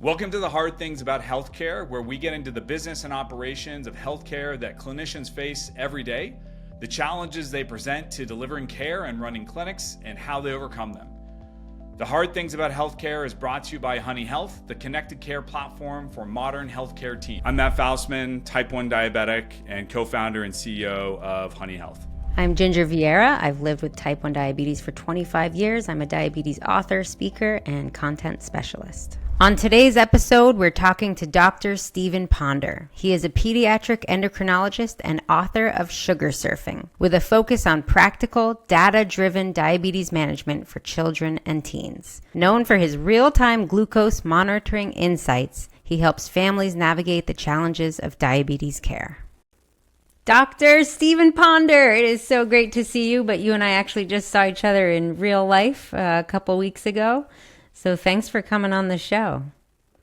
Welcome to the Hard Things About Healthcare, where we get into the business and operations of healthcare that clinicians face every day, the challenges they present to delivering care and running clinics, and how they overcome them. The Hard Things About Healthcare is brought to you by Honey Health, the connected care platform for modern healthcare teams. I'm Matt Faustman, type 1 diabetic, and co-founder and CEO of Honey Health. I'm Ginger Vieira. I've lived with type 1 diabetes for 25 years. I'm a diabetes author, speaker, and content specialist. On today's episode, we're talking to Dr. Stephen Ponder. He is a pediatric endocrinologist and author of Sugar Surfing, with a focus on practical, data-driven diabetes management for children and teens. Known for his real-time glucose monitoring insights, he helps families navigate the challenges of diabetes care. Dr. Stephen Ponder, it is so great to see you, but you and I actually just saw each other in real life a couple weeks ago. So thanks for coming on the show.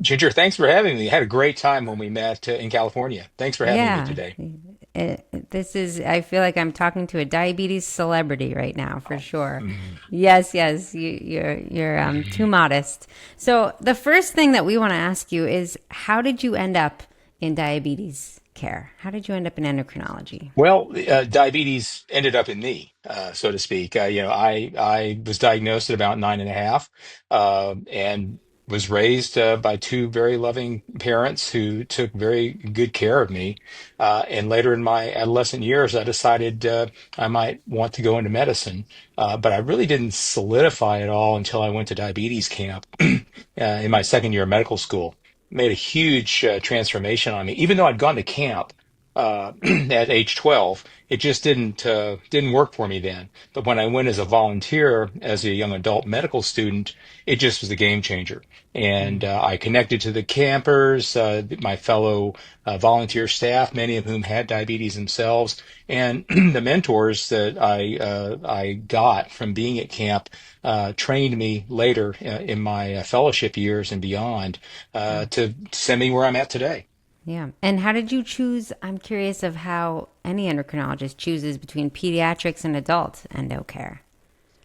Ginger, thanks for having me. I had a great time when we met in California. Thanks for having me today. I feel like I'm talking to a diabetes celebrity right now, for sure. Yes, you're too modest. So the first thing that we want to ask you is, how did you end up in diabetes care? How did you end up in endocrinology? Well, diabetes ended up in me, so to speak. I was diagnosed at about 9.5, and was raised by two very loving parents who took very good care of me. And later in my adolescent years, I decided I might want to go into medicine, but I really didn't solidify it all until I went to diabetes camp in my second year of medical school. Made a huge transformation on me. Even though I'd gone to camp at age 12, it just didn't work for me then. But when I went as a volunteer, as a young adult medical student, it just was a game changer. And I connected to the campers, my fellow volunteer staff, many of whom had diabetes themselves, and the mentors that I got from being at camp trained me later in my fellowship years and beyond to send me where I'm at today. Yeah. And how did you choose? I'm curious of how any endocrinologist chooses between pediatrics and adult endo care.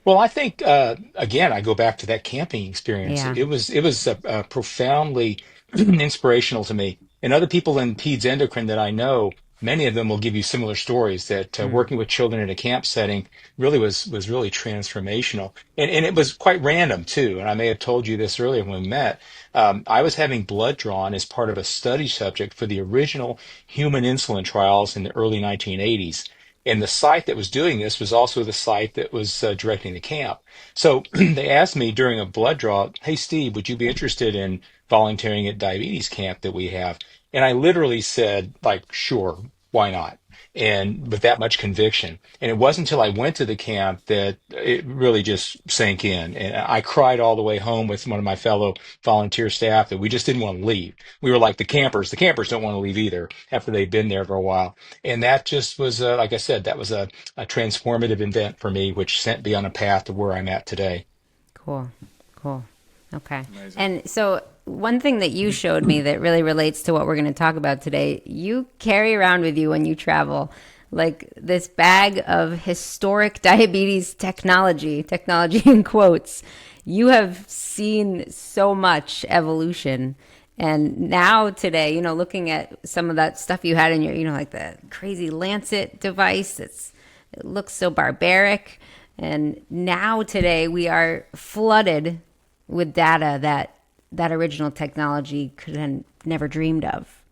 Well, I think again, I go back to that camping experience. Yeah. It was profoundly inspirational to me, and other people in peds endocrine that I know. Many of them will give you similar stories that working with children in a camp setting really was really transformational, and it was quite random too. And I may have told you this earlier when we met. I was having blood drawn as part of a study subject for the original human insulin trials in the early 1980s. And the site that was doing this was also the site that was directing the camp. So they asked me during a blood draw, "Hey, Steve, would you be interested in volunteering at diabetes camp that we have?" And I literally said, like, sure, why not? And with that much conviction. And it wasn't until I went to the camp that it really just sank in. And I cried all the way home with one of my fellow volunteer staff that we just didn't want to leave. We were like the campers. The campers don't want to leave either after they've been there for a while. And that just was, like I said, that was a transformative event for me, which sent me on a path to where I'm at today. Cool. Okay. Amazing. And so one thing that you showed me that really relates to what we're going to talk about today, you carry around with you when you travel, like this bag of historic diabetes technology in quotes. You have seen so much evolution. And now today, looking at some of that stuff you had in your, like the crazy Lancet device, it looks so barbaric. And now today we are flooded with data that original technology could have never dreamed of.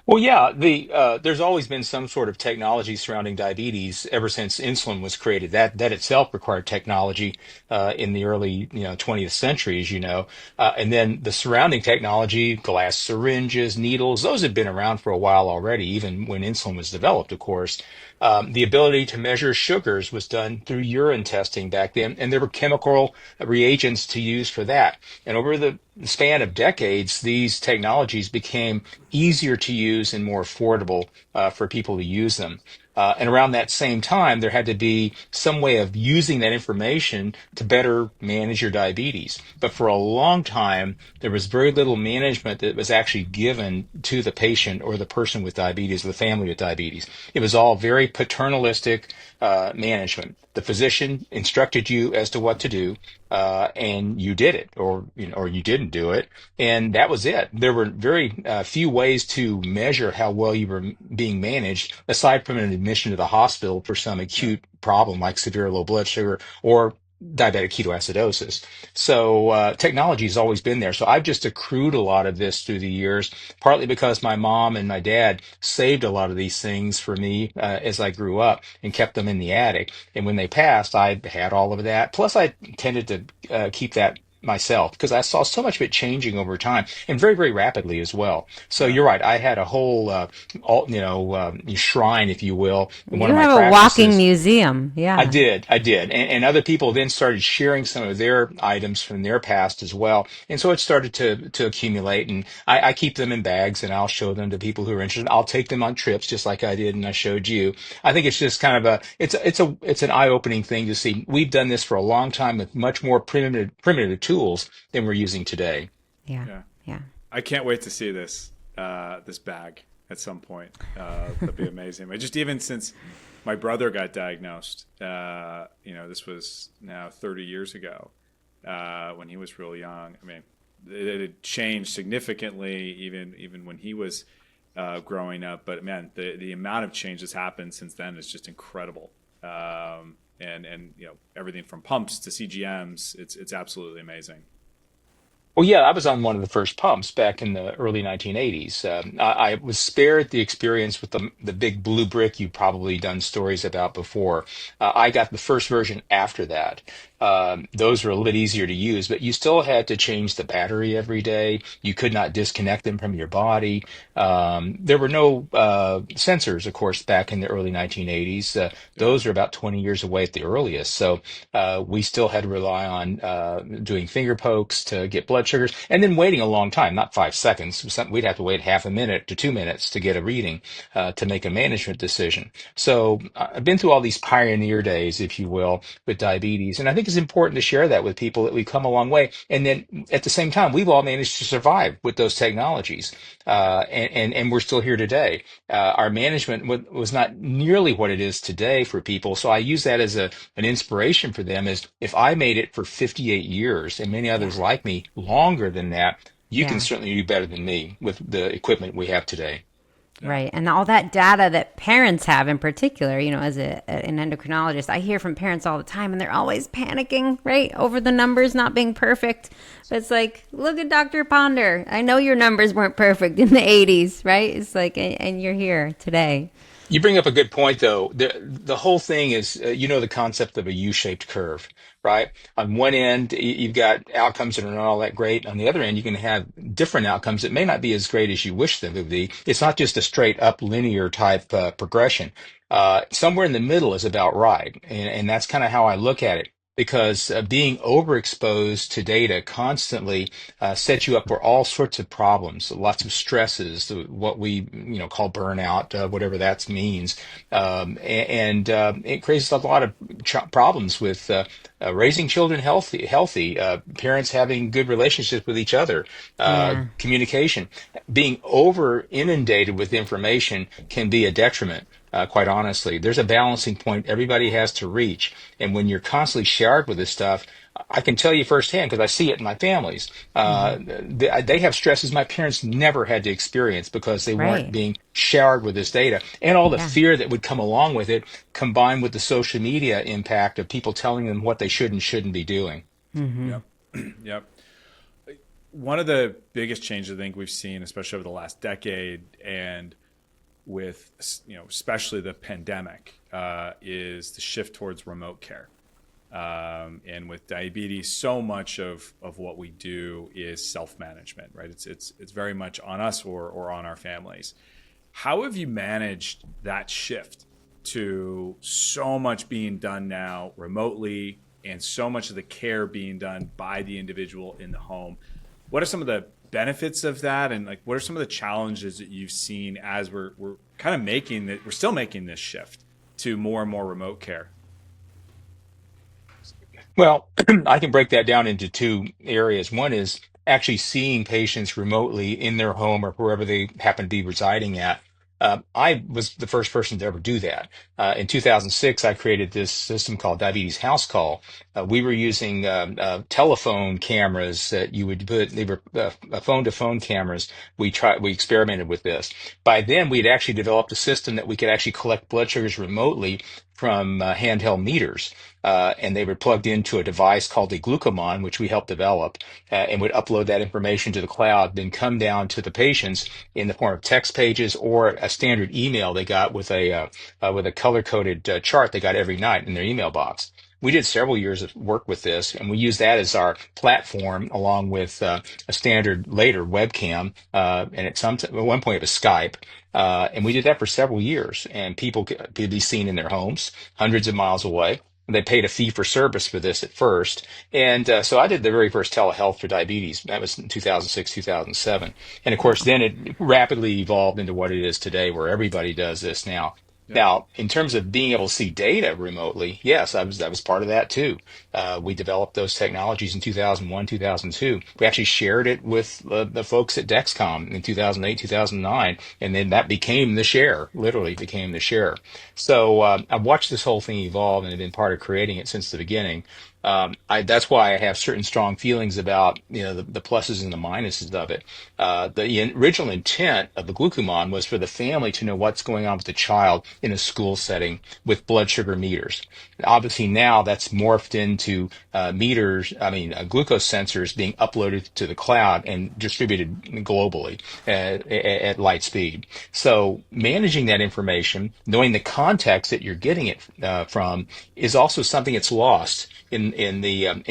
Well, yeah, there's always been some sort of technology surrounding diabetes ever since insulin was created. That itself required technology in the early 20th century, as you know, and then the surrounding technology, glass syringes, needles, those had been around for a while already, even when insulin was developed, of course. The ability to measure sugars was done through urine testing back then, and there were chemical reagents to use for that. And over the span of decades, these technologies became easier to use and more affordable for people to use them. And around that same time, there had to be some way of using that information to better manage your diabetes. But for a long time, there was very little management that was actually given to the patient or the person with diabetes or the family with diabetes. It was all very paternalistic management. The physician instructed you as to what to do. and you did it, or or you didn't do it, and that was it. There were very few ways to measure how well you were being managed, aside from an admission to the hospital for some Yeah. acute problem like severe low blood sugar or diabetic ketoacidosis. So technology has always been there. So I've just accrued a lot of this through the years, partly because my mom and my dad saved a lot of these things for me as I grew up and kept them in the attic. And when they passed, I had all of that. Plus, I tended to keep that myself because I saw so much of it changing over time and very, very rapidly as well. So Yeah. you're right. I had a whole, shrine, if you will, in one You of my have a walking practices. museum. Yeah. I did. And other people then started sharing some of their items from their past as well. And so it started to accumulate. And I keep them in bags and I'll show them to people who are interested. I'll take them on trips just like I did and I showed you. I think it's just kind of it's an eye-opening thing to see. We've done this for a long time with much more primitive tools than we're using today. Yeah. Yeah. Yeah. I can't wait to see this bag at some point. That'd be amazing. But just even since my brother got diagnosed, this was now 30 years ago, when he was real young. I mean, it had changed significantly even when he was growing up. But man, the amount of change that's happened since then is just incredible. And everything from pumps to CGMs, it's absolutely amazing. Well, yeah, I was on one of the first pumps back in the early 1980s. I was spared the experience with the big blue brick you've probably done stories about before. I got the first version after that. Those were a little bit easier to use, but you still had to change the battery every day. You could not disconnect them from your body. There were no sensors, of course, back in the early 1980s. Yeah. Those are about 20 years away at the earliest. So we still had to rely on doing finger pokes to get blood sugars, and then waiting a long time, not 5 seconds. We'd have to wait half a minute to 2 minutes to get a reading to make a management decision. So I've been through all these pioneer days, if you will, with diabetes, and I think it's important to share that with people that we've come a long way. And then at the same time, we've all managed to survive with those technologies, and we're still here today. Our management was not nearly what it is today for people, so I use that as an inspiration for them. Is if I made it for 58 years and many Yeah. others like me longer than that, you can Yeah. certainly do better than me with the equipment we have today. Yeah. Right. And all that data that parents have in particular, as an endocrinologist, I hear from parents all the time and they're always panicking, right, over the numbers not being perfect. But it's like, look at Dr. Ponder. I know your numbers weren't perfect in the 80s, right? It's like, and you're here today. You bring up a good point, though. The whole thing is, the concept of a U-shaped curve, right? On one end, you've got outcomes that are not all that great. On the other end, you can have different outcomes that may not be as great as you wish them to be. It's not just a straight up linear type progression. Somewhere in the middle is about right, and that's kind of how I look at it. Because being overexposed to data constantly sets you up for all sorts of problems, lots of stresses, what we call burnout, whatever that means, and it creates a lot of problems with raising children healthy, parents having good relationships with each other, Yeah. communication. Being over inundated with information can be a detriment. Quite honestly, there's a balancing point everybody has to reach, and when you're constantly showered with this stuff, I can tell you firsthand because I see it in my families. Hmm. They have stresses my parents never had to experience because they weren't Right. being showered with this data and all the Yeah. fear that would come along with it, combined with the social media impact of people telling them what they should and shouldn't be doing. Hmm. Yep. Yep. One of the biggest changes I think we've seen, especially over the last decade, and with especially the pandemic, is the shift towards remote care. And with diabetes, so much of what we do is self-management, right? It's very much on us or on our families. How have you managed that shift to so much being done now remotely and so much of the care being done by the individual in the home? What are some of the benefits of that, and like what are some of the challenges that you've seen as we're kind of we're still making this shift to more and more remote care? Well, I can break that down into two areas. One is actually seeing patients remotely in their home or wherever they happen to be residing at. I was the first person to ever do that. In 2006, I created this system called Diabetes House Call, We were using telephone cameras that you would put. They were phone-to-phone cameras. We experimented with this. By then, we'd actually developed a system that we could actually collect blood sugars remotely from handheld meters. And they were plugged into a device called a glucomon, which we helped develop, and would upload that information to the cloud, then come down to the patients in the form of text pages or a standard email they got with a color-coded chart they got every night in their email box. We did several years of work with this, and we used that as our platform, along with a standard later webcam, and at one point it was Skype. And we did that for several years, and people could be seen in their homes, hundreds of miles away. They paid a fee for service for this at first. And so I did the very first telehealth for diabetes. That was in 2006, 2007. And of course, then it rapidly evolved into what it is today, where everybody does this now. Yeah. Now, in terms of being able to see data remotely, yes, that was part of that too. We developed those technologies in 2001, 2002. We actually shared it with the folks at Dexcom in 2008, 2009, and then that became the share, literally became the share. So I've watched this whole thing evolve and have been part of creating it since the beginning. That's why I have certain strong feelings about the pluses and the minuses of it. The original intent of the glucomon was for the family to know what's going on with the child in a school setting with blood sugar meters. Obviously now that's morphed into glucose sensors being uploaded to the cloud and distributed globally at light speed. So managing that information, knowing the context that you're getting it from, is also something that's lost in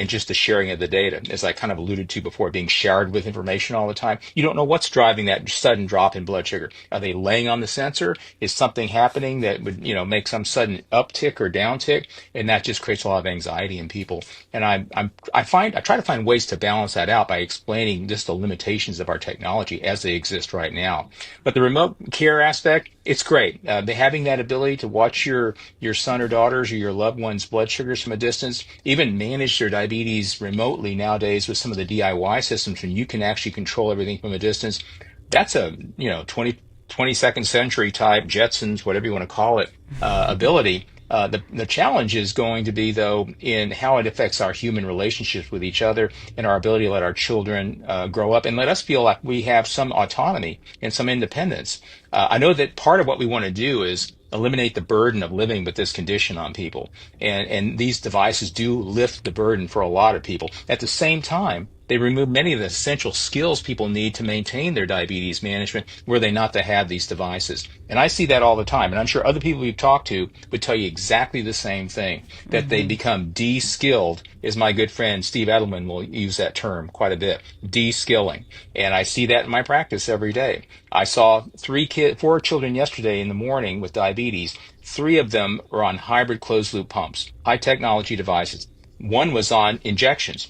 just the sharing of the data, as I kind of alluded to before, being showered with information all the time. You don't know what's driving that sudden drop in blood sugar. Are they laying on the sensor? Is something happening that would make some sudden uptick or downtick? And that just creates a lot of anxiety in people. And I try to find ways to balance that out by explaining just the limitations of our technology as they exist right now. But the remote care aspect, it's great. Having that ability to watch your son or daughters or your loved one's blood sugars from a distance, even manage their diabetes remotely nowadays with some of the DIY systems, when you can actually control everything from a distance. That's a 22nd century type Jetsons, whatever you want to call it, ability. The challenge is going to be, though, in how it affects our human relationships with each other and our ability to let our children grow up and let us feel like we have some autonomy and some independence. I know that part of what we want to do is eliminate the burden of living with this condition on people. And these devices do lift the burden for a lot of people. At the same time, they remove many of the essential skills people need to maintain their diabetes management were they not to have these devices. And I see that all the time. And I'm sure other people we've talked to would tell you exactly the same thing, that they become de-skilled, as my good friend Steve Edelman will use that term quite a bit, de-skilling. And I see that in my practice every day. I saw 4 children yesterday in the morning with diabetes. 3 of them were on hybrid closed-loop pumps, high technology devices. One was on injections.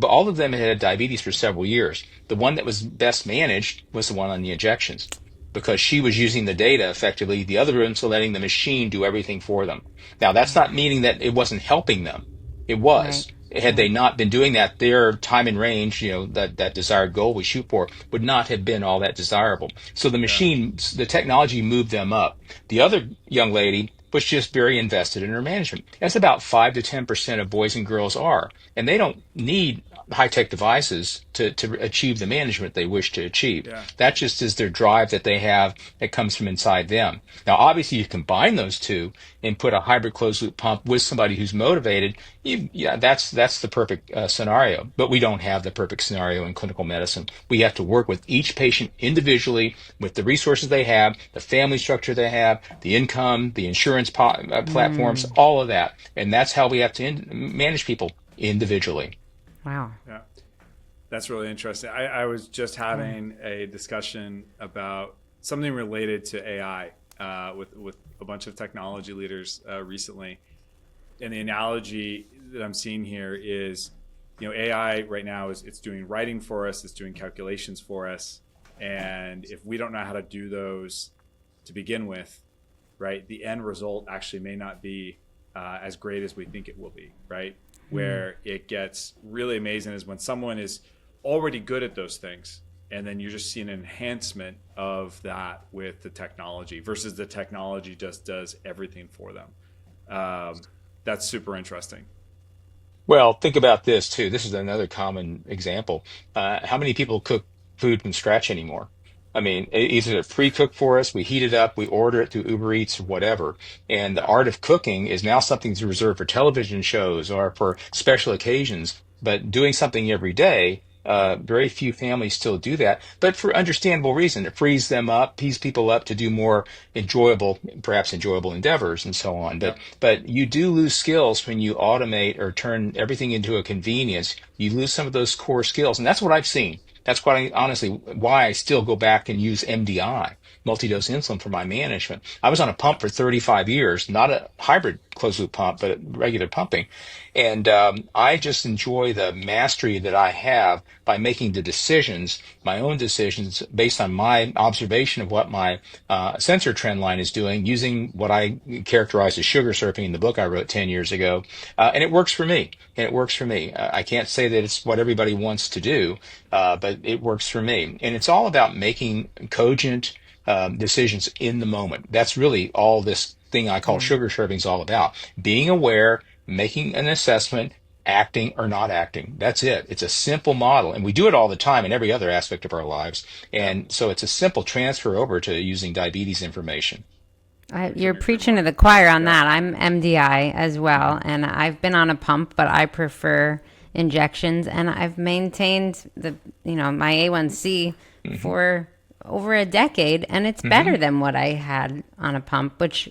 All of them had had diabetes for several years. The one that was best managed was the one on the injections, because she was using the data effectively. The other ones were letting the machine do everything for them. Now, that's not meaning that it wasn't helping them. It was. Right. Had they not been doing that, their time in range, that desired goal we shoot for, would not have been all that desirable. So the machine, the technology moved them up. The other young lady was just very invested in her management. That's about 5 to 10% of boys and girls are. And they don't need high-tech devices to achieve the management they wish to achieve. Yeah. That just is their drive that they have that comes from inside them. Now, obviously, you combine those two and put a hybrid closed-loop pump with somebody who's motivated. That's the perfect scenario. But we don't have the perfect scenario in clinical medicine. We have to work with each patient individually with the resources they have, the family structure they have, the income, the insurance platforms, all of that. And that's how we have to manage people individually. Wow. Yeah, that's really interesting. I was just having a discussion about something related to AI with a bunch of technology leaders recently. And the analogy that I'm seeing here is, AI right now it's doing writing for us, it's doing calculations for us. And if we don't know how to do those to begin with, right, the end result actually may not be as great as we think it will be, right? Where it gets really amazing is when someone is already good at those things, and then you're just seeing an enhancement of that with the technology versus the technology just does everything for them. That's super interesting. Well, think about this too. This is another common example. How many people cook food from scratch anymore? I mean, either it's pre-cooked for us, we heat it up, we order it through Uber Eats or whatever. And the art of cooking is now something to reserve for television shows or for special occasions. But doing something every day, very few families still do that. But for understandable reason, it frees them up, frees people up to do more enjoyable, perhaps enjoyable endeavors and so on. Yep. But you do lose skills when you automate or turn everything into a convenience. You lose some of those core skills, and that's what I've seen. That's quite honestly why I still go back and use MDI, multi-dose insulin, for my management. I was on a pump for 35 years, not a hybrid closed loop pump, but regular pumping. And I just enjoy the mastery that I have by making the decisions, my own decisions, based on my observation of what my sensor trend line is doing, using what I characterize as sugar surfing in the book I wrote 10 years ago. And it works for me. And it works for me. I can't say that it's what everybody wants to do, but it works for me. And it's all about making cogent decisions in the moment. That's really all this thing I call Yeah. sugar surfing is all about. Being aware, making an assessment, acting or not acting. That's it. It's a simple model. And we do it all the time in every other aspect of our lives. Yep. And so it's a simple transfer over to using diabetes information. You're Couldn't agree preaching to more. the choir on Yep. that. I'm MDI as well, and I've been on a pump, but I prefer injections, and I've maintained my A1C Hmm. for over a decade, and it's better Hmm. than what I had on a pump, which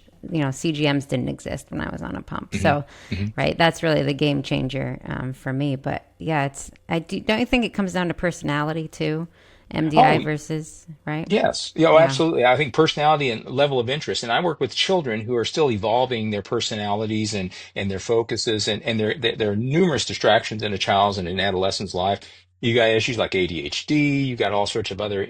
CGMs didn't exist when I was on a pump. Hmm. So, Hmm. right, that's really the game changer for me. But yeah, don't you think it comes down to personality too, MDI Oh, versus right? yes. Yeah, oh, Yeah. absolutely. I think personality and level of interest. And I work with children who are still evolving their personalities and their focuses, and there are numerous distractions in a child's and an adolescent's life. You got issues like ADHD, you got all sorts of other,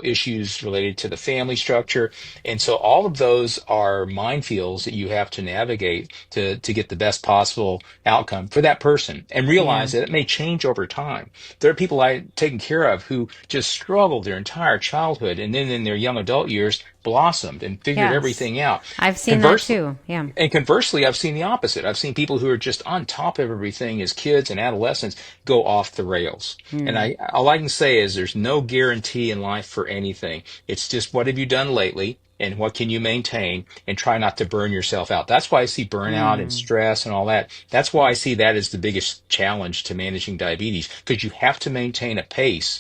issues related to the family structure. And so all of those are minefields that you have to navigate to get the best possible outcome for that person, and Yeah. realize that it may change over time. There are people I've taken care of who just struggled their entire childhood and then in their young adult years blossomed and figured Yes. everything out. I've seen that Conversely, too. Yeah. and conversely, I've seen the opposite. I've seen people who are just on top of everything as kids and adolescents go off the rails. And Hmm. all I can say is there's no guarantee in life for anything. It's just what have you done lately and what can you maintain, and try not to burn yourself out. That's why I see burnout and Hmm. stress and all that. That's why I see that as the biggest challenge to managing diabetes, because you have to maintain a pace.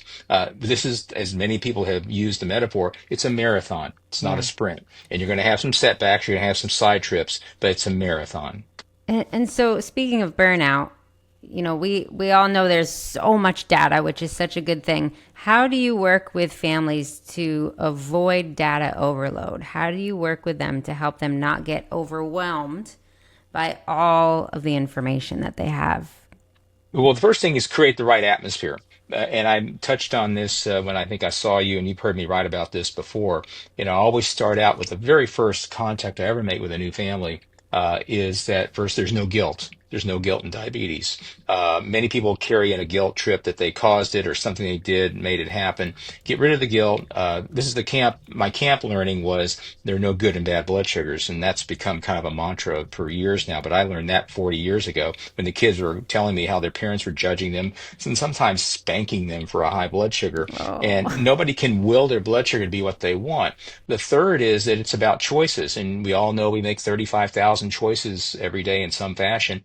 This is, as many people have used the metaphor, it's a marathon. It's not a Yeah. sprint. And you're going to have some setbacks, you're going to have some side trips, but it's a marathon. And so speaking of burnout, we all know there's so much data, which is such a good thing. How do you work with families to avoid data overload? How do you work with them to help them not get overwhelmed by all of the information that they have? Well, the first thing is create the right atmosphere. And I touched on this when I think I saw you, and you've heard me write about this before. I always start out with the very first contact I ever make with a new family is that first, there's no guilt. There's no guilt in diabetes. Many people carry in a guilt trip that they caused it or something they did made it happen. Get rid of the guilt. This is my camp learning was there are no good and bad blood sugars. And that's become kind of a mantra for years now. But I learned that 40 years ago when the kids were telling me how their parents were judging them and sometimes spanking them for a high blood sugar. And Oh, nobody can will their blood sugar to be what they want. The third is that it's about choices. And we all know we make 35,000 choices every day in some fashion.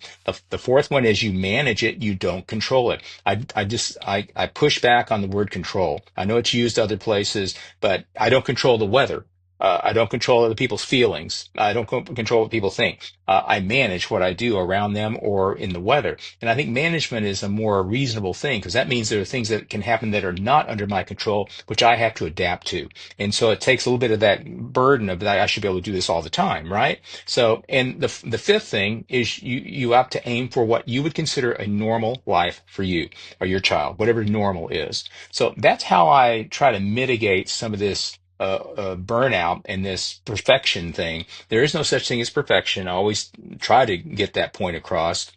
The fourth one is you manage it, you don't control it. I push back on the word control. I know it's used other places, but I don't control the weather. I don't control other people's feelings. I don't control what people think. I manage what I do around them or in the weather. And I think management is a more reasonable thing, because that means there are things that can happen that are not under my control, which I have to adapt to. And so it takes a little bit of that burden of that I should be able to do this all the time, right? So, and the fifth thing is you have to aim for what you would consider a normal life for you or your child, whatever normal is. So that's how I try to mitigate some of this burnout and this perfection thing. There is no such thing as perfection. I always try to get that point across.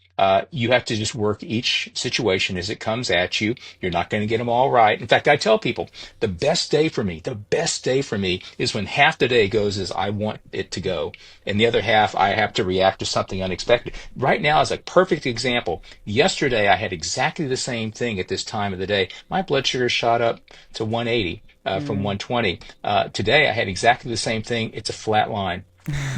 You have to just work each situation as it comes at you. You're not going to get them all right. In fact, I tell people the best day for me is when half the day goes as I want it to go, and the other half I have to react to something unexpected. Right now is a perfect example. Yesterday, I had exactly the same thing at this time of the day. My blood sugar shot up to 180 from 120. Today, I had exactly the same thing. It's a flat line.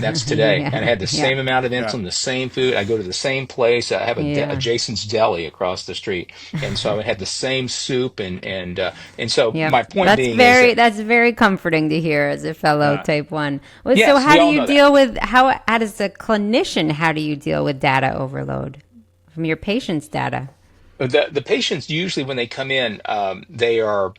That's today. Yeah, And I had the yeah, same amount of Yeah. insulin, the same food. I go to the same place. I have a yeah, Jason's Deli across the street. And so I had the same soup. And so yep. my point being is that, That's very comforting to hear as a fellow Yeah. type 1. Well, so yes, how we do all you know that. deal with how as a clinician, how do you deal with data overload from your patient's data? The patients usually when they come in, they are,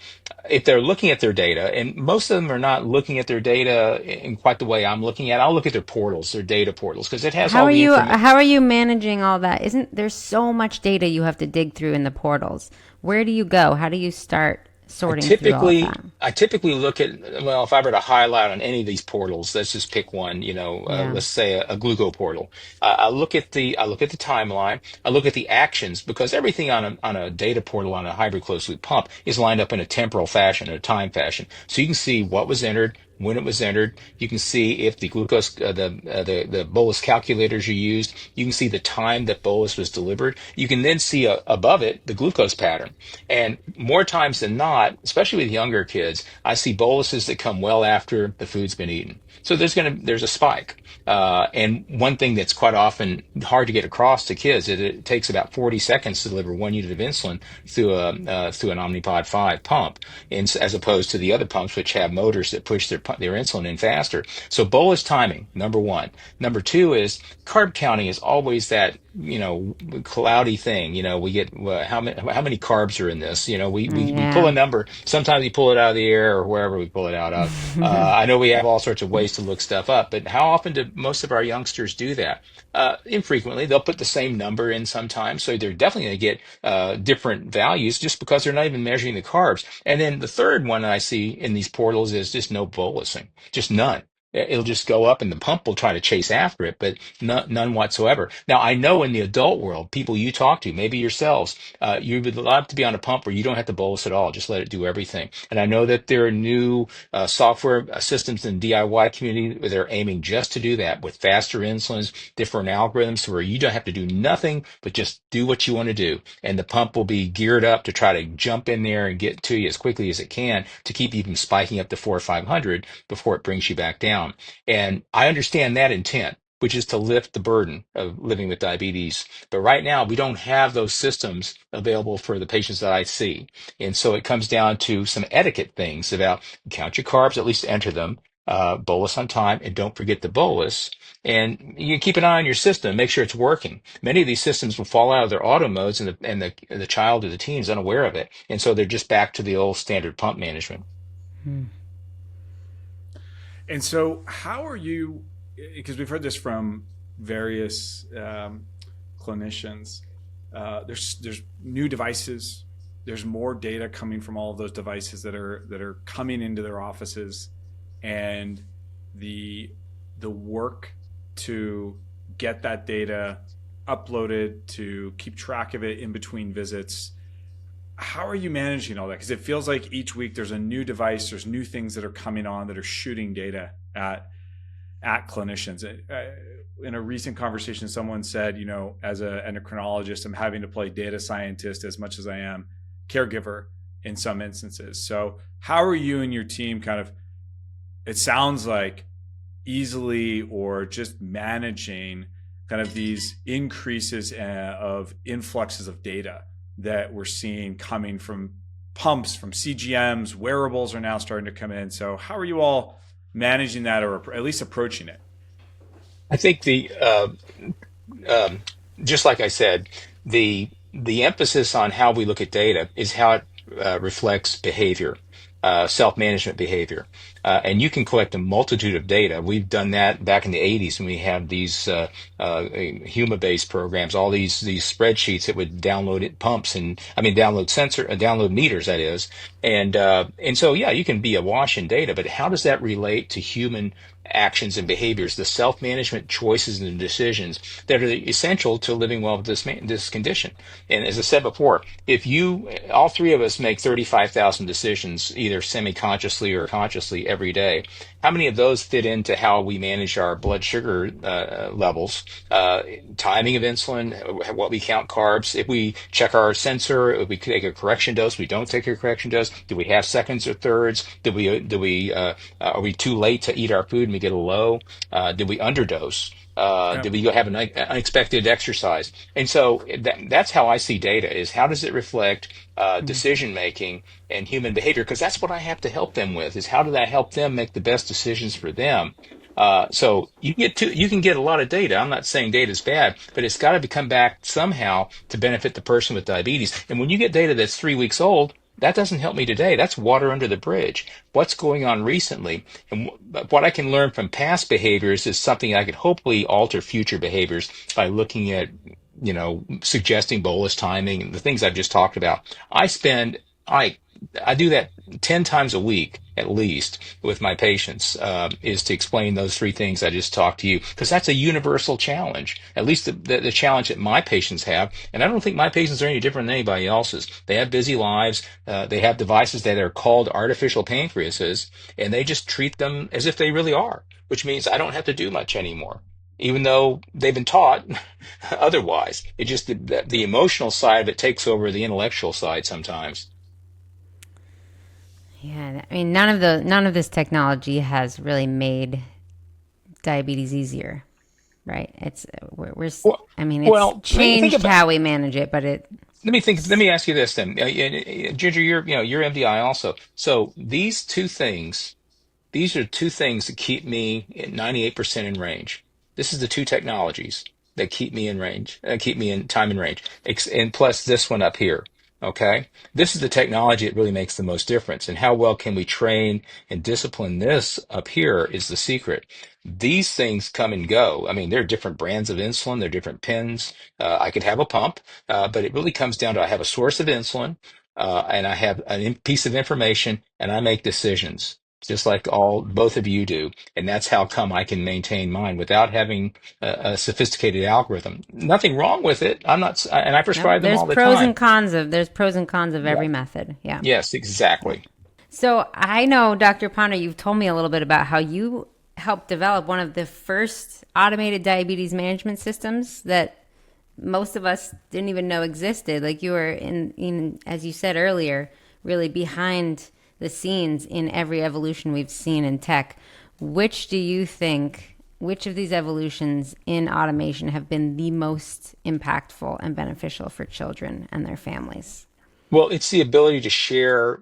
if they're looking at their data, and most of them are not looking at their data in quite the way I'm looking at. I'll look at their portals, their data portals, because it has all the information. How are you managing all that? Isn't there so much data you have to dig through in the portals? Where do you go? How do you start sorting through all of that? I typically look at, well, if I were to highlight on any of these portals, let's just pick one, Yeah. let's say a gluco portal. I look at the timeline. I look at the actions because everything on a data portal on a hybrid closed loop pump is lined up in a temporal fashion, a time fashion. So you can see what was entered, when it was entered. You can see if the glucose, the bolus calculators you used. You can see the time that bolus was delivered. You can then see above it the glucose pattern. And more times than not, especially with younger kids, I see boluses that come well after the food's been eaten. So there's a spike. And one thing that's quite often hard to get across to kids is it takes about 40 seconds to deliver 1 unit of insulin through an Omnipod 5 pump, as opposed to the other pumps which have motors that push their insulin in faster. So bolus timing, number one. Number two is carb counting is always that cloudy thing. We get how many carbs are in this. We pull a Yeah. number. Sometimes we pull it out of the air or wherever we pull it out of. I know we have all sorts of ways to look stuff up, but how often do most of our youngsters do that? Infrequently. They'll put the same number in sometimes, so they're definitely going to get different values just because they're not even measuring the carbs. And then the third one I see in these portals is just no bolusing, just none. It'll just go up and the pump will try to chase after it, but none whatsoever. Now, I know in the adult world, people you talk to, maybe yourselves, you would love to be on a pump where you don't have to bolus at all. Just let it do everything. And I know that there are new software systems in the DIY community that are aiming just to do that with faster insulins, different algorithms where you don't have to do nothing but just do what you want to do. And the pump will be geared up to try to jump in there and get to you as quickly as it can to keep you from spiking up to 400 or 500 before it brings you back down. And I understand that intent, which is to lift the burden of living with diabetes. But right now, we don't have those systems available for the patients that I see. And so it comes down to some etiquette things about count your carbs, at least enter them, bolus on time, and don't forget the bolus. And you keep an eye on your system, make sure it's working. Many of these systems will fall out of their auto modes, and the child or the teen is unaware of it. And so they're just back to the old standard pump management. And so, how are you? Because we've heard this from various clinicians. There's new devices. There's more data coming from all of those devices that are coming into their offices, and the work to get that data uploaded, to keep track of it in between visits. How are you managing all that? Because it feels like each week there's a new device, there's new things that are coming on that are shooting data at clinicians. In a recent conversation, someone said, as an endocrinologist, I'm having to play data scientist as much as I am caregiver in some instances. So how are you and your team it sounds like, easily or just managing kind of these increases of influxes of data that we're seeing coming from pumps, from CGMs, wearables are now starting to come in. So how are you all managing that, or at least approaching it? I think just like I said, the emphasis on how we look at data is how it reflects behavior, self-management behavior. And you can collect a multitude of data. We've done that back in the 80s when we had these HUMA-based programs, all these spreadsheets that would download pumps and download meters, that is, And so, yeah, you can be awash in data, but how does that relate to human actions and behaviors, the self-management choices and decisions that are essential to living well with this condition? And as I said before, if all three of us make 35,000 decisions, either semi-consciously or consciously every day, how many of those fit into how we manage our blood sugar levels, timing of insulin, what we count carbs, if we check our sensor, if we take a correction dose, we don't take a correction dose, do we have seconds or thirds, are we too late to eat our food and we get a low, did we underdose? Yep. Did we have an unexpected exercise? And so that's how I see data, is how does it reflect decision making and human behavior? Because that's what I have to help them with, is how do I help them make the best decisions for them? So you can get a lot of data. I'm not saying data is bad, but it's got to come back somehow to benefit the person with diabetes. And when you get data that's 3 weeks old, that doesn't help me today. That's water under the bridge. What's going on recently? And what I can learn from past behaviors is something I could hopefully alter future behaviors by looking at, suggesting bolus timing and the things I've just talked about. I do that 10 times a week at least with my patients, is to explain those three things I just talked to you, because that's a universal challenge, at least the challenge that my patients have. And I don't think my patients are any different than anybody else's. They have busy lives. They have devices that are called artificial pancreases, and they just treat them as if they really are, which means I don't have to do much anymore, even though they've been taught otherwise. It just, the emotional side of it takes over the intellectual side sometimes. Yeah, I mean, none of this technology has really made diabetes easier, right? Well, I mean, it's well, think changed about. how we manage it, but it. Let me think. Let me ask you this then, Ginger. You're MDI also. So these are two things that keep me at 98% in range. This is the two technologies that keep me in range, keep me in time and range, and plus this one up here. Okay, this is the technology that really makes the most difference, and how well can we train and discipline this up here is the secret. These things come and go. I mean, there are different brands of insulin, there are different pens. I could have a pump, but it really comes down to I have a source of insulin, and I have a piece of information, and I make decisions just like both of you do. And that's how come I can maintain mine without having a sophisticated algorithm. Nothing wrong with it. And I No, prescribe them all the time. there's pros and cons of Yeah. every method. Yeah. Yes, exactly. So I know, Dr. Ponder, you've told me a little bit about how you helped develop one of the first automated diabetes management systems that most of us didn't even know existed. Like, you were as you said earlier, really behind the scenes in every evolution we've seen in tech. Which of these evolutions in automation have been the most impactful and beneficial for children and their families? Well, it's the ability to share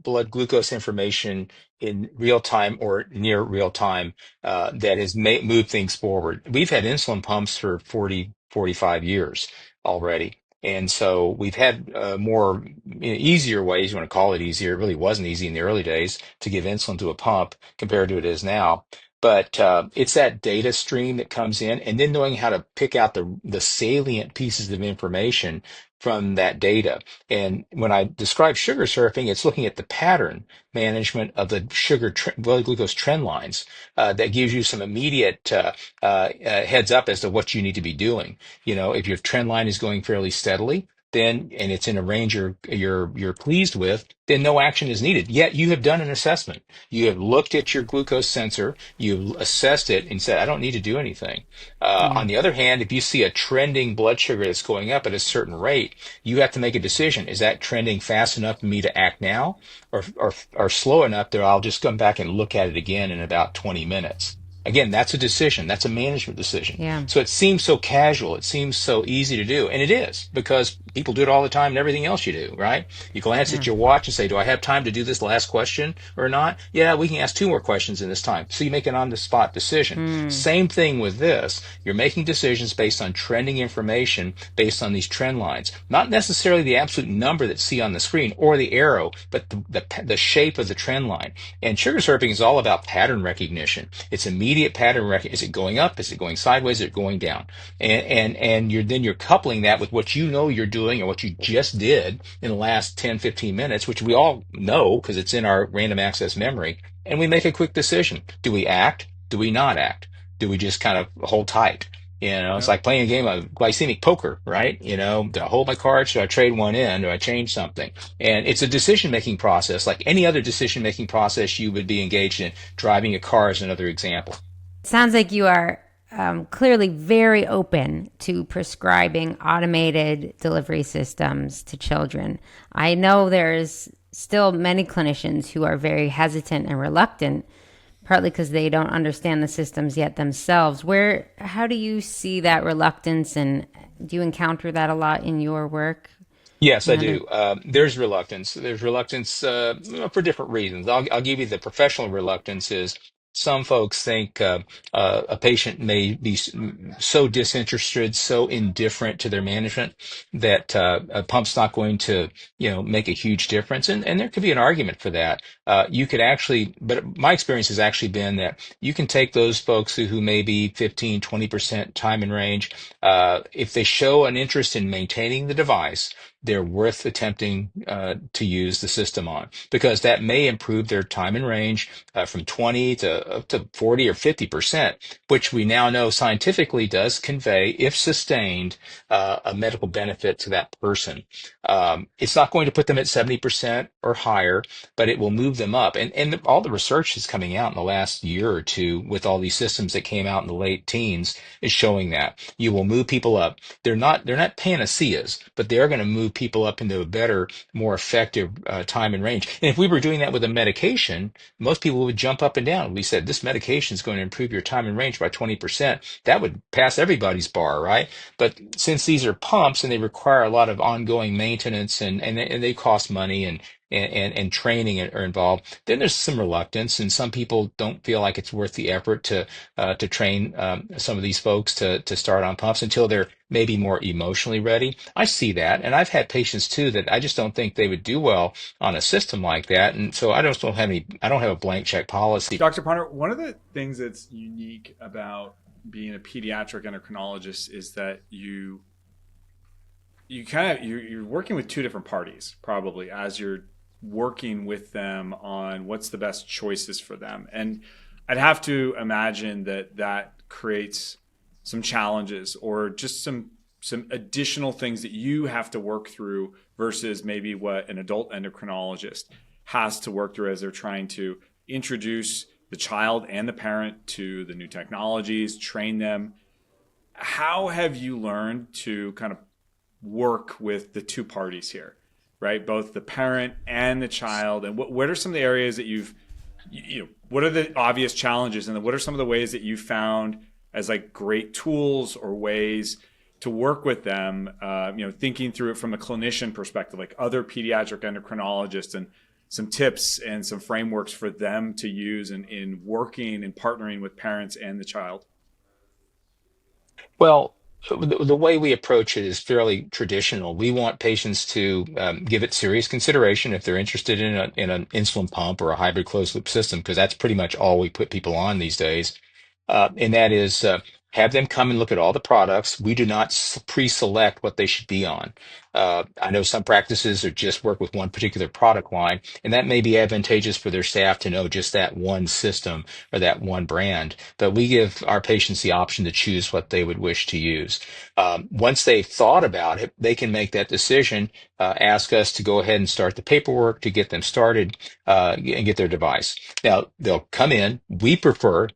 blood glucose information in real time or near real time that has moved things forward. We've had insulin pumps for 40, 45 years already. And so we've had more easier ways, you want to call it easier. It really wasn't easy in the early days to give insulin to a pump compared to it is now. But it's that data stream that comes in, and then knowing how to pick out the salient pieces of information from that data. And when I describe sugar surfing, it's looking at the pattern management of the blood glucose trend lines that gives you some immediate heads up as to what you need to be doing. If your trend line is going fairly steadily, then and it's in a range you're pleased with, then no action is needed. Yet you have done an assessment. You have looked at your glucose sensor, you've assessed it, and said, I don't need to do anything. Yeah. On the other hand, if you see a trending blood sugar that's going up at a certain rate, you have to make a decision. Is that trending fast enough for me to act now, or slow enough that I'll just come back and look at it again in about 20 minutes? Again, that's a decision. That's a management decision. Yeah. So it seems so casual. It seems so easy to do. And it is, because people do it all the time and everything else you do, right? You glance at your watch and say, do I have time to do this last question or not? Yeah, we can ask 2 more questions in this time. So you make an on-the-spot decision. Same thing with this. You're making decisions based on trending information, based on these trend lines. Not necessarily the absolute number that's see on the screen or the arrow, but the shape of the trend line. And sugar surfing is all about pattern recognition. It's immediate pattern recognition. Is it going up? Is it going sideways? Is it going down? And you're coupling that with what you know you're doing doing or what you just did in the last 10, 15 minutes, which we all know because it's in our random access memory, and we make a quick decision. Do we act? Do we not act? Do we just kind of hold tight? It's Yep. like playing a game of glycemic poker, right? Do I hold my cards? Do I trade one in? Do I change something? And it's a decision-making process, like any other decision-making process you would be engaged in. Driving a car is another example. Sounds like you are clearly very open to prescribing automated delivery systems to children. I know there's still many clinicians who are very hesitant and reluctant, partly because they don't understand the systems yet themselves. How do you see that reluctance, and do you encounter that a lot in your work? Yes, I In other- do. There's reluctance. There's reluctance for different reasons. I'll give you the professional reluctance is some folks think a patient may be so disinterested, so indifferent to their management that a pump's not going to, make a huge difference. And there could be an argument for that. You could actually, but my experience has actually been that you can take those folks who may be 15, 20% time in range. If they show an interest in maintaining the device, they're worth attempting to use the system on because that may improve their time in range from 20 to up to 40 or 50%, which we now know scientifically does convey, if sustained, a medical benefit to that person. It's not going to put them at 70% or higher, but it will move them up. And all the research is coming out in the last year or two with all these systems that came out in the late teens is showing that you will move people up. They're not panaceas, but they are going to move people up into a better, more effective time and range. And if we were doing that with a medication, most people would jump up and down. We said this medication is going to improve your time and range by 20%. That would pass everybody's bar, right? But since these are pumps and they require a lot of ongoing maintenance and they cost money and training are involved, then there's some reluctance, and some people don't feel like it's worth the effort to train some of these folks to start on pumps until they're maybe more emotionally ready. I see that, and I've had patients too that I just don't think they would do well on a system like that, and so I don't have a blank check policy. Dr. Ponder, one of the things that's unique about being a pediatric endocrinologist is that you're working with two different parties probably as you're working with them on what's the best choices for them. And I'd have to imagine that creates some challenges or just some additional things that you have to work through versus maybe what an adult endocrinologist has to work through as they're trying to introduce the child and the parent to the new technologies, train them. How have you learned to kind of work with the two parties here, right? Both the parent and the child. And what are some of the areas that what are the obvious challenges? And then what are some of the ways that you found as like great tools or ways to work with them, thinking through it from a clinician perspective, like other pediatric endocrinologists, and some tips and some frameworks for them to use in working and partnering with parents and the child? Well, the way we approach it is fairly traditional. We want patients to give it serious consideration if they're interested in an insulin pump or a hybrid closed loop system, because that's pretty much all we put people on these days. And that is have them come and look at all the products. We do not pre-select what they should be on. I know some practices are just work with one particular product line, and that may be advantageous for their staff to know just that one system or that one brand. But we give our patients the option to choose what they would wish to use. Once they've thought about it, they can make that decision, ask us to go ahead and start the paperwork to get them started and get their device. Now, they'll come in. We prefer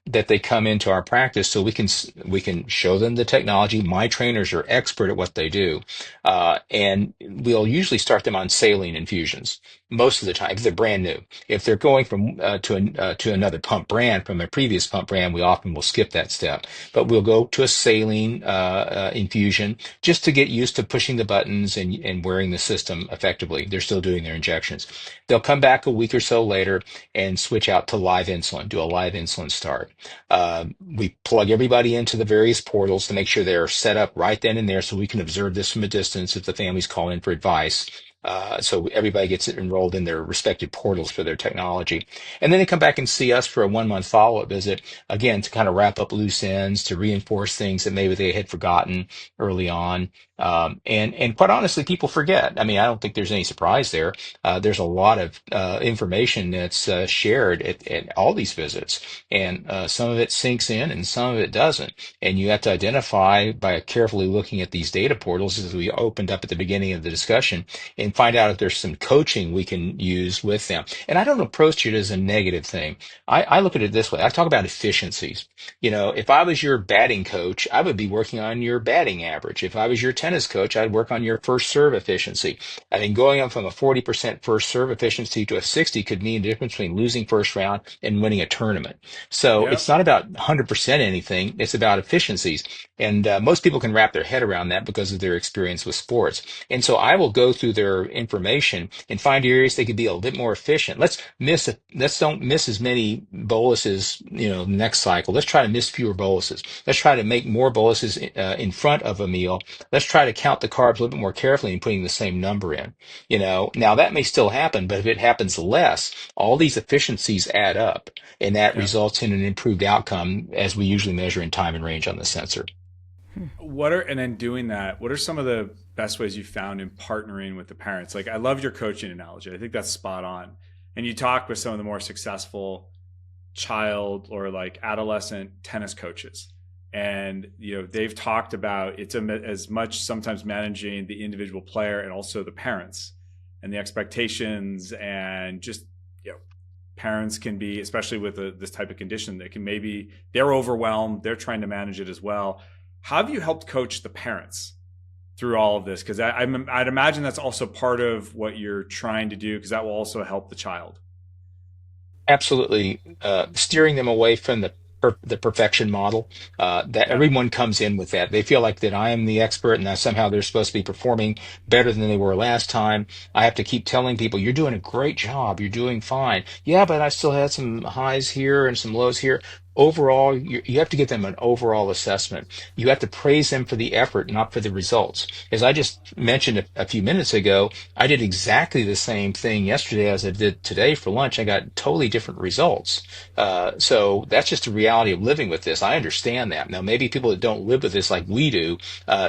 that they come into our practice so we can show them the technology. My trainers are expert at what they do. And we'll usually start them on saline infusions most of the time if they're brand new. If they're going from to another pump brand from a previous pump brand, we often will skip that step. But we'll go to a saline infusion just to get used to pushing the buttons and wearing the system effectively. They're still doing their injections. They'll come back a week or so later and switch out to live insulin, do a live insulin start. We plug everybody into the various portals to make sure they're set up right then and there so we can observe this from a distance if the families call in for advice. So everybody gets enrolled in their respective portals for their technology. And then they come back and see us for a 1 month follow-up visit, again, to kind of wrap up loose ends, to reinforce things that maybe they had forgotten early on. And quite honestly, people forget. I mean, I don't think there's any surprise there. There's a lot of information that's shared at all these visits, and some of it sinks in and some of it doesn't. And you have to identify by carefully looking at these data portals, as we opened up at the beginning of the discussion, and find out if there's some coaching we can use with them. And I don't approach it as a negative thing. I look at it this way. I talk about efficiencies. If I was your batting coach, I would be working on your batting average. If I was your tennis coach, I'd work on your first serve efficiency. I mean, going up from a 40% first serve efficiency to a 60 could mean the difference between losing first round and winning a tournament. So Yeah. it's not about 100% anything. It's about efficiencies. And most people can wrap their head around that because of their experience with sports. And so I will go through their information and find areas they could be a little bit more efficient. Let's don't miss as many boluses, next cycle. Let's try to miss fewer boluses. Let's try to make more boluses in front of a meal. Let's try to count the carbs a little bit more carefully and putting the same number in. Now that may still happen, but if it happens less, all these efficiencies add up, and that Yeah. results in an improved outcome as we usually measure in time and range on the sensor. And then doing that, what are some of the best ways you found in partnering with the parents? Like, I love your coaching analogy. I think that's spot on. And you talk with some of the more successful child or like adolescent tennis coaches. And, they've talked about as much sometimes managing the individual player and also the parents and the expectations, and just, parents can be, especially with this type of condition, that can maybe they're overwhelmed, they're trying to manage it as well. How have you helped coach the parents through all of this? Because I'd imagine that's also part of what you're trying to do, because that will also help the child. Absolutely, steering them away from the perfection model. That Yeah. everyone comes in with that. They feel like that I am the expert and that somehow they're supposed to be performing better than they were last time. I have to keep telling people, "You're doing a great job. You're doing fine." Yeah, but I still had some highs here and some lows here. Overall, you have to give them an overall assessment. You have to praise them for the effort, not for the results. As I just mentioned a few minutes ago, I did exactly the same thing yesterday as I did today for lunch. I got totally different results. So that's just the reality of living with this. I understand that. Now, maybe people that don't live with this like we do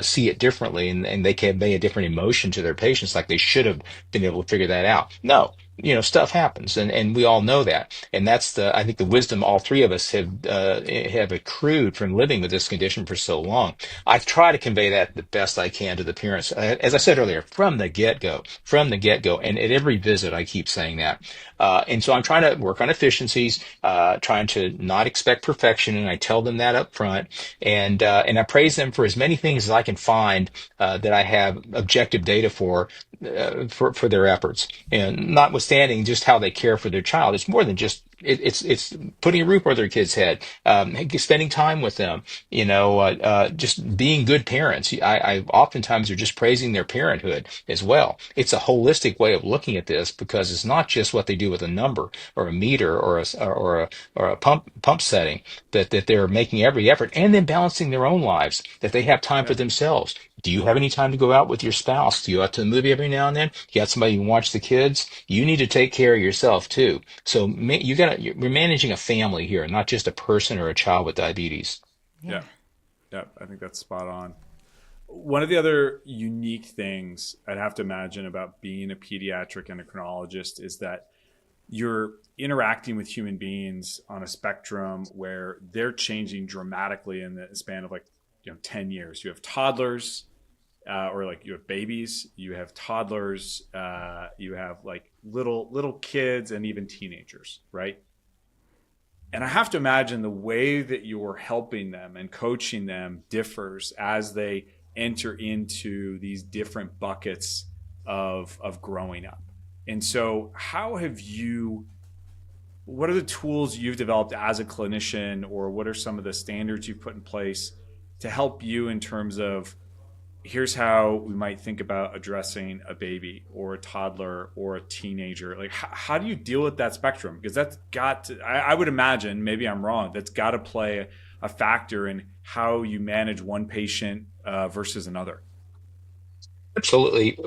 see it differently, and they can convey a different emotion to their patients, like they should have been able to figure that out. No. Stuff happens, and we all know that, and that's I think the wisdom all three of us have accrued from living with this condition for so long. I try to convey that the best I can to the parents, as I said earlier, from the get go, and at every visit I keep saying that. And so I'm trying to work on efficiencies, trying to not expect perfection, and I tell them that up front, and I praise them for as many things as I can find that I have objective data for their efforts, and notwithstanding just how they care for their child. It's more than just it's putting a roof over their kid's head, spending time with them, just being good parents. I oftentimes are just praising their parenthood as well. It's a holistic way of looking at this, because it's not just what they do with a number or a meter or a pump setting, that they're making every effort, and then balancing their own lives, that they have time for Yeah. themselves. Do you have any time to go out with your spouse? Do you go out to the movie every now and then? You got somebody who can watch the kids? You need to take care of yourself too. So you're managing a family here, not just a person or a child with diabetes. Yeah. Yeah. I think that's spot on. One of the other unique things I'd have to imagine about being a pediatric endocrinologist is that you're interacting with human beings on a spectrum where they're changing dramatically in the span of, like, 10 years. You have toddlers, or like you have babies, you have toddlers, you have like little kids, and even teenagers, right? And I have to imagine the way that you're helping them and coaching them differs as they enter into these different buckets of growing up. And so what are the tools you've developed as a clinician, or what are some of the standards you've put in place to help you in terms of, here's how we might think about addressing a baby or a toddler or a teenager? Like, how do you deal with that spectrum? Because that's got to, I would imagine, maybe I'm wrong, that's got to play a factor in how you manage one patient versus another. Absolutely.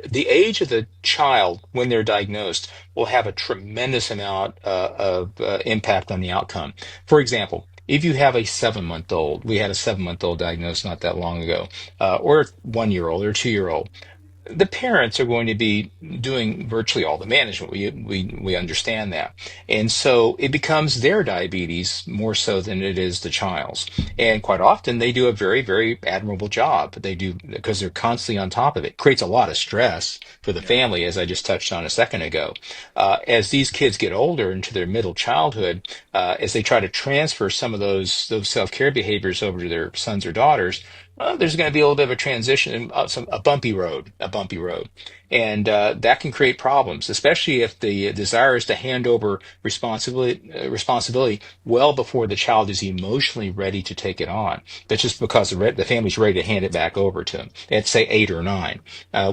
The age of the child when they're diagnosed will have a tremendous amount of impact on the outcome. For example, if you have a 7-month-old, we had a 7-month-old diagnosed not that long ago, or 1-year-old or 2-year-old, the parents are going to be doing virtually all the management. We understand that, and so it becomes their diabetes more so than it is the child's. And quite often they do a very, very admirable job. They do because they're constantly on top of it. Creates a lot of stress for the Yeah. family, as I just touched on a second ago. As these kids get older into their middle childhood, as they try to transfer some of those self-care behaviors over to their sons or daughters, there's going to be a little bit of a transition, a bumpy road, and that can create problems, especially if the desire is to hand over responsibility well before the child is emotionally ready to take it on. That's just because the family's ready to hand it back over to them at say 8 or 9,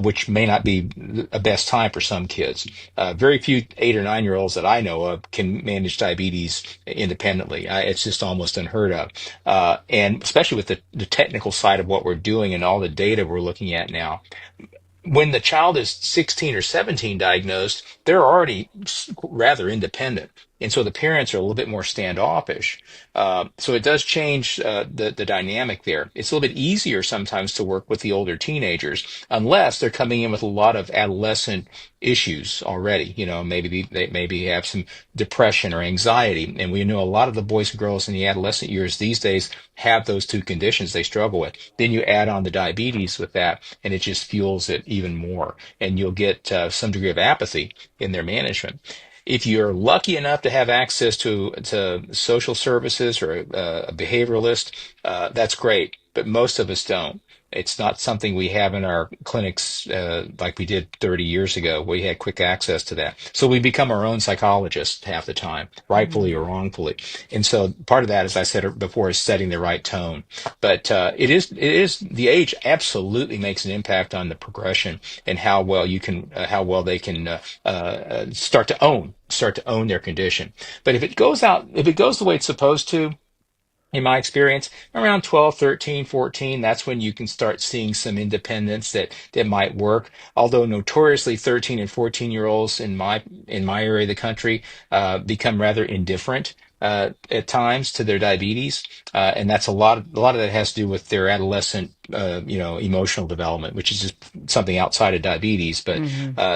which may not be the best time for some kids. Very few 8 or 9 year olds that I know of can manage diabetes independently. It's just almost unheard of. And especially with the technical side of what we're doing and all the data we're looking at now, when the child is 16 or 17 diagnosed, they're already rather independent. And so the parents are a little bit more standoffish. So it does change the dynamic there. It's a little bit easier sometimes to work with the older teenagers, unless they're coming in with a lot of adolescent issues already. Maybe they maybe have some depression or anxiety. And we know a lot of the boys and girls in the adolescent years these days have those two conditions they struggle with. Then you add on the diabetes with that, and it just fuels it even more. And you'll get some degree of apathy in their management. If you're lucky enough to have access to social services or a behavioralist, that's great. But most of us don't. It's not something we have in our clinics like we did 30 years ago. We had quick access to that. So we become our own psychologists half the time, rightfully or wrongfully. And so part of that, as I said before, is setting the right tone. But it is the age absolutely makes an impact on the progression and how well they can start to own their condition. But if it goes the way it's supposed to, in my experience, around 12, 13, 14, that's when you can start seeing some independence that might work. Although notoriously 13 and 14-year-olds in my area of the country become rather indifferent at times to their diabetes, and that's a lot of that has to do with their adolescent emotional development, which is just something outside of diabetes. But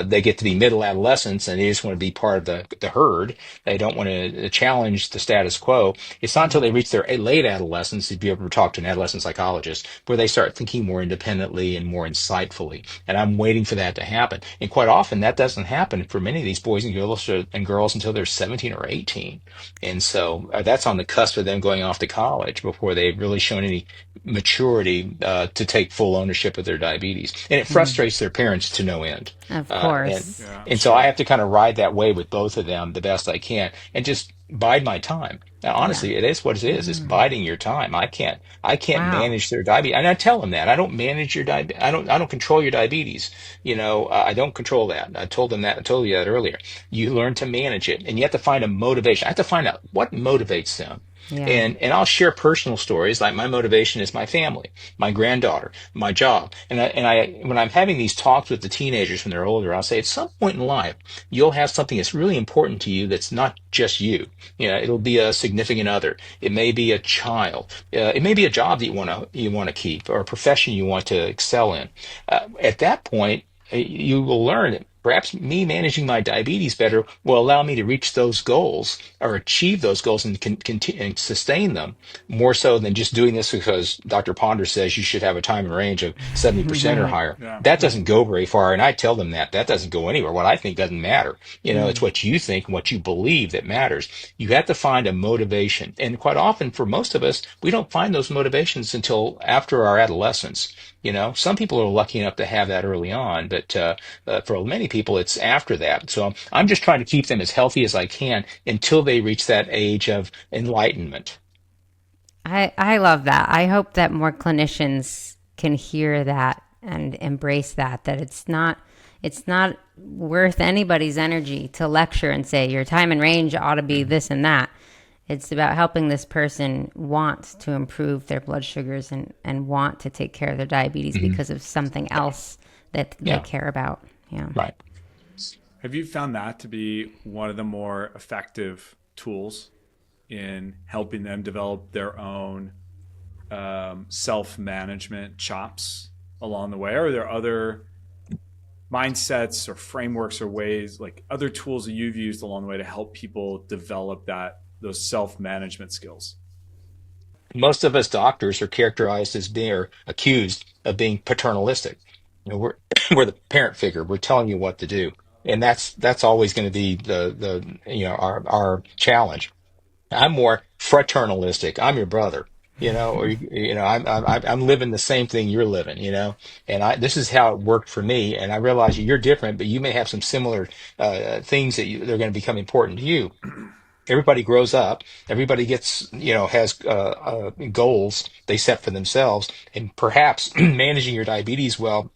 they get to be middle adolescents and they just want to be part of the herd. They don't want to challenge the status quo. It's not until they reach their late adolescence, to be able to talk to an adolescent psychologist, where they start thinking more independently and more insightfully. And I'm waiting for that to happen. And quite often that doesn't happen for many of these boys and girls until they're 17 or 18. And so that's on the cusp of them going off to college before they've really shown any maturity to take full ownership of their diabetes. And it frustrates their parents to no end. Of And, course. Yeah, and so I have to kind of ride that wave with both of them the best I can and just bide my time. Now, honestly, it is what it is. It's biding your time. I can't Wow. manage their diabetes. And I tell them that I don't manage your diabetes. I don't control your diabetes. I don't control that. I told them that. I told you that earlier. You learn to manage it, and you have to find a motivation. I have to find out what motivates them. Yeah. And I'll share personal stories. Like my motivation is my family, my granddaughter, my job. And I when I'm having these talks with the teenagers when they're older, I'll say at some point in life you'll have something that's really important to you that's not just you. It'll be a significant other. It may be a child. It may be a job that you want to keep, or a profession you want to excel in. At that point, you will learn that perhaps me managing my diabetes better will allow me to reach those goals or achieve those goals and continue and sustain them more so than just doing this because Dr. Ponder says you should have a time in range of 70% or Right. higher. yeah, That doesn't go very far. And I tell them that doesn't go anywhere. What I think doesn't matter. It's what you think and what you believe that matters. You have to find a motivation. And quite often for most of us, we don't find those motivations until after our adolescence. Some people are lucky enough to have that early on, but for many people, it's after that. So I'm just trying to keep them as healthy as I can until they reach that age of enlightenment. I love that. I hope that more clinicians can hear that and embrace that it's not worth anybody's energy to lecture and say your time and range ought to be this and that. It's about helping this person want to improve their blood sugars and want to take care of their diabetes because of something else that they Yeah. care about. Yeah. Right. Have you found that to be one of the more effective tools in helping them develop their own self-management chops along the way? Or are there other mindsets or frameworks or ways, like other tools that you've used along the way to help people develop those self-management skills? Most of us doctors are characterized as being or accused of being paternalistic. We're we're the parent figure. We're telling you what to do, and that's always going to be the our challenge. I'm more fraternalistic. I'm your brother, or I'm living the same thing you're living, and this is how it worked for me. And I realize you're different, but you may have some similar things they're going to become important to you. Everybody grows up. Everybody gets, has goals they set for themselves, and perhaps managing your diabetes well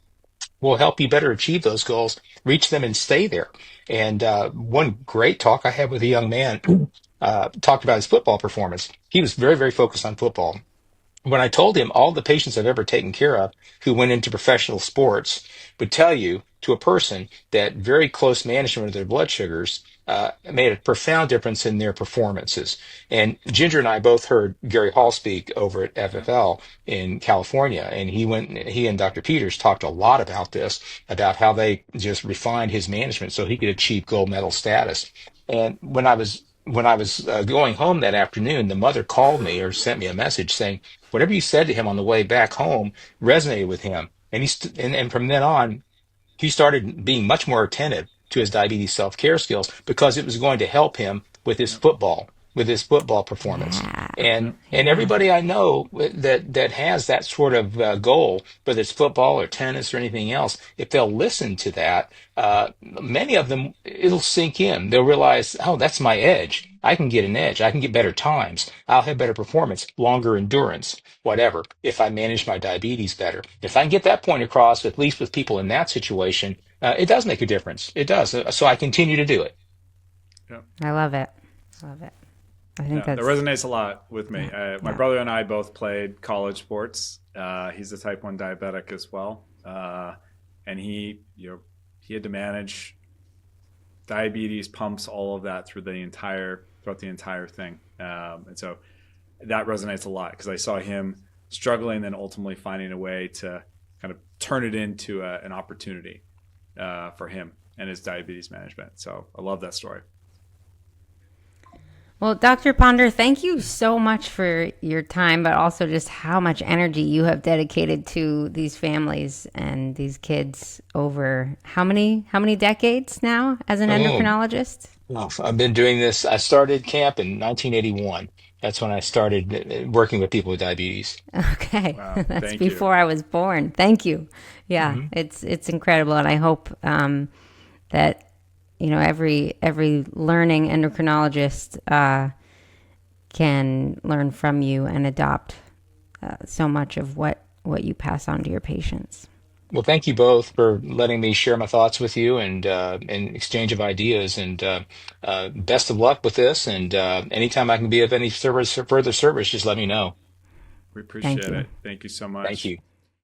will help you better achieve those goals, reach them, and stay there. And one great talk I had with a young man talked about his football performance. He was very, very focused on football. When I told him all the patients I've ever taken care of who went into professional sports would tell you to a person that very close management of their blood sugars made a profound difference in their performances. And Ginger and I both heard Gary Hall speak over at FFL in California, and he and Dr. Peters talked a lot about this, about how they just refined his management so he could achieve gold medal status. And when I was going home that afternoon, the mother called me or sent me a message saying, whatever you said to him on the way back home resonated with him. And from then on, he started being much more attentive to his diabetes self-care skills because it was going to help him with his football performance. Yeah. And everybody I know that has that sort of goal, whether it's football or tennis or anything else, if they'll listen to that, many of them, it'll sink in. They'll realize, oh, that's my edge. I can get an edge. I can get better times. I'll have better performance, longer endurance, whatever, if I manage my diabetes better. If I can get that point across, at least with people in that situation, it does make a difference. It does. So I continue to do it. Yeah. I love it. Love it. I think That that's resonates a lot with me. My Yeah. brother and I both played college sports. He's a type 1 diabetic as well. And he had to manage diabetes, pumps, all of that throughout the entire thing. And so that resonates a lot because I saw him struggling and then ultimately finding a way to kind of turn it into an opportunity for him and his diabetes management. So I love that story. Well, Dr. Ponder, thank you so much for your time, but also just how much energy you have dedicated to these families and these kids over how many decades now as an endocrinologist? Well, I've been doing this. I started camp in 1981. That's when I started working with people with diabetes. Okay, Wow. that's Thank you. before I was born. Thank you. Yeah, Mhm. it's incredible, and I hope that every learning endocrinologist can learn from you and adopt so much of what you pass on to your patients. Well, thank you both for letting me share my thoughts with you and exchange of ideas. And best of luck with this. And anytime I can be of any further service, just let me know. We Thank appreciate you. it. Thank you so much. Thank you.